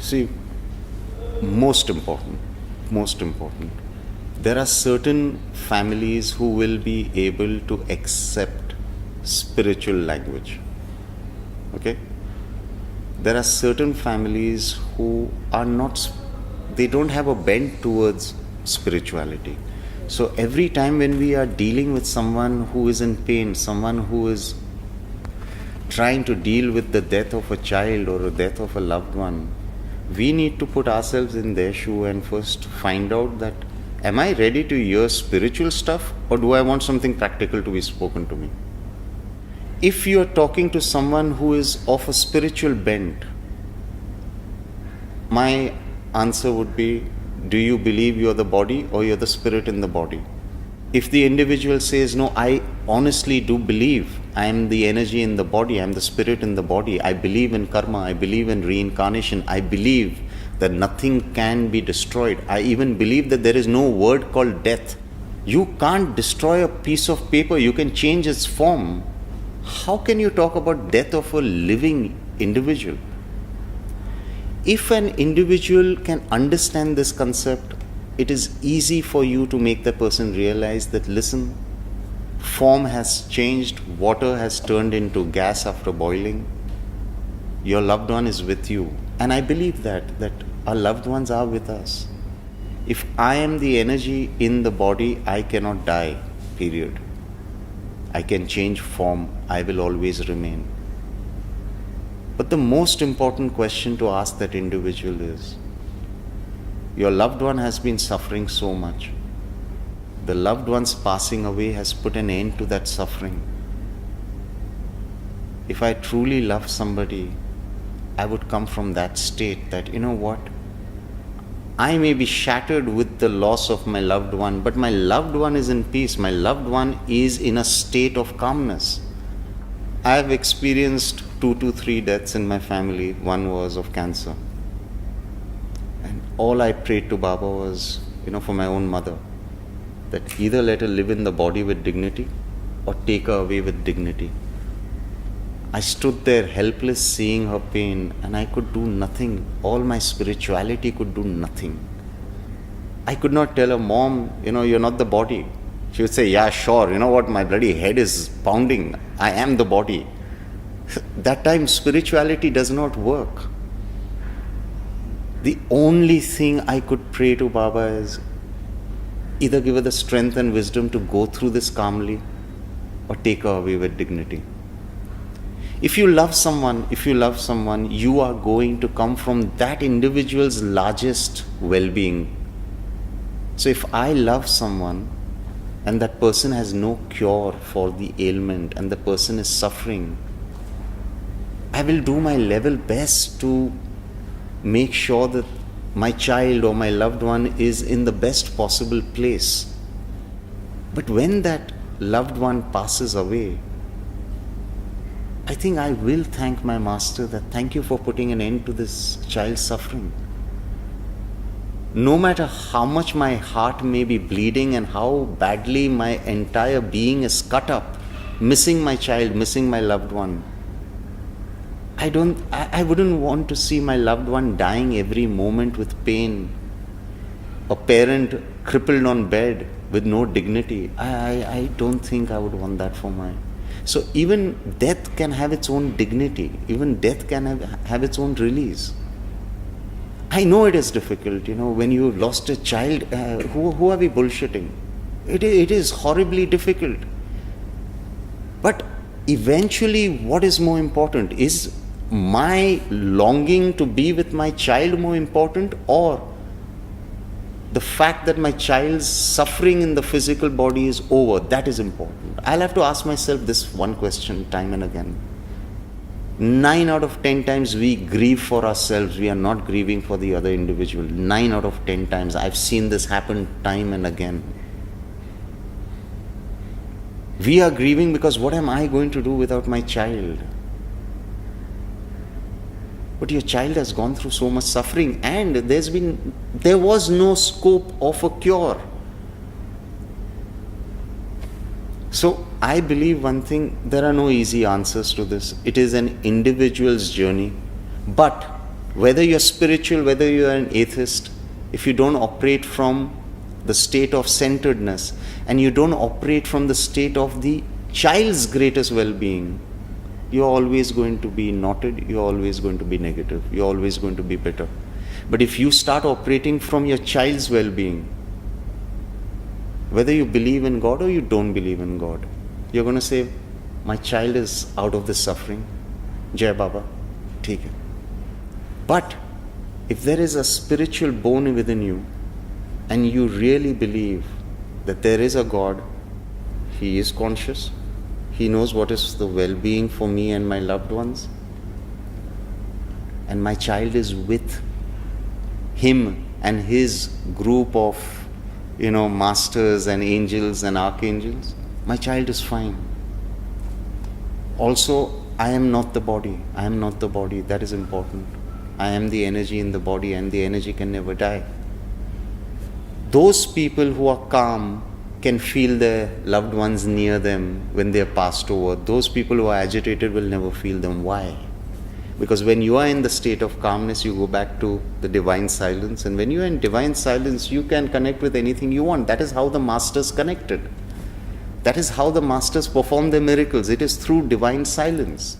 See, most important, there are certain families who will be able to accept spiritual language. Okay? There are certain families who are not, they don't have a bent towards spirituality. So every time when we are dealing with someone who is in pain, someone who is trying to deal with the death of a child or the death of a loved one, we need to put ourselves in their shoe and first find out that, am I ready to hear spiritual stuff, or do I want something practical to be spoken to me? If you are talking to someone who is of a spiritual bent, my answer would be, do you believe you are the body or you are the spirit in the body? If the individual says, no, I honestly do believe I am the energy in the body, I am the spirit in the body, I believe in karma, I believe in reincarnation, I believe that nothing can be destroyed, I even believe that there is no word called death. You can't destroy a piece of paper, you can change its form. How can you talk about death of a living individual? If an individual can understand this concept, it is easy for you to make the person realize that, listen, form has changed, water has turned into gas after boiling, your loved one is with you. And I believe that our loved ones are with us. If I am the energy in the body, I cannot die, period. I can change form, I will always remain. But the most important question to ask that individual is, your loved one has been suffering so much. The loved one's passing away has put an end to that suffering. If I truly love somebody, I would come from that state that, you know what, I may be shattered with the loss of my loved one, but my loved one is in peace. My loved one is in a state of calmness. I have experienced 2 to 3 deaths in my family. One was of cancer. And all I prayed to Baba was, for my own mother, that either let her live in the body with dignity or take her away with dignity. I stood there helpless seeing her pain, and I could do nothing. All my spirituality could do nothing. I could not tell her, Mom, you're not the body. She would say, yeah, sure, you know what, my bloody head is pounding. I am the body. That time spirituality does not work. The only thing I could pray to Baba is, either give her the strength and wisdom to go through this calmly or take her away with dignity. If you love someone, you are going to come from that individual's largest well-being. So if I love someone and that person has no cure for the ailment and the person is suffering, I will do my level best to make sure that my child or my loved one is in the best possible place. But when that loved one passes away, I think I will thank my master that thank you for putting an end to this child's suffering. No matter how much my heart may be bleeding and how badly my entire being is cut up, missing my child, missing my loved one, I wouldn't want to see my loved one dying every moment with pain. A parent crippled on bed with no dignity. I don't think I would want that for mine. So even death can have its own dignity. Even death can have its own release. I know it is difficult, when you lost a child, who are we bullshitting? It is horribly difficult. But eventually, what is more important? Is my longing to be with my child more important, or the fact that my child's suffering in the physical body is over? That is important. I'll have to ask myself this one question time and again. 9 out of 10 times we grieve for ourselves, we are not grieving for the other individual. 9 out of 10 times. I've seen this happen time and again. We are grieving because what am I going to do without my child? But your child has gone through so much suffering, and there was no scope of a cure. So I believe one thing, there are no easy answers to this. It is an individual's journey. But Whether you're spiritual, whether you're an atheist, if you don't operate from the state of centeredness and you don't operate from the state of the child's greatest well-being, you're always going to be knotted, you're always going to be negative, you're always going to be bitter. But if you start operating from your child's well-being, whether you believe in God or you don't believe in God, you're going to say, my child is out of this suffering. Jai Baba, take it. But if there is a spiritual bone within you and you really believe that there is a God, He is conscious, He knows what is the well-being for me and my loved ones, and my child is with Him and His group of masters and angels and archangels, my child is fine. Also, I am not the body. I am not the body. That is important. I am the energy in the body, and the energy can never die. Those people who are calm can feel their loved ones near them when they are passed over. Those people who are agitated will never feel them. Why? Because when you are in the state of calmness, you go back to the divine silence. And when you are in divine silence, you can connect with anything you want. That is how the masters connected. That is how the masters perform their miracles. It is through divine silence.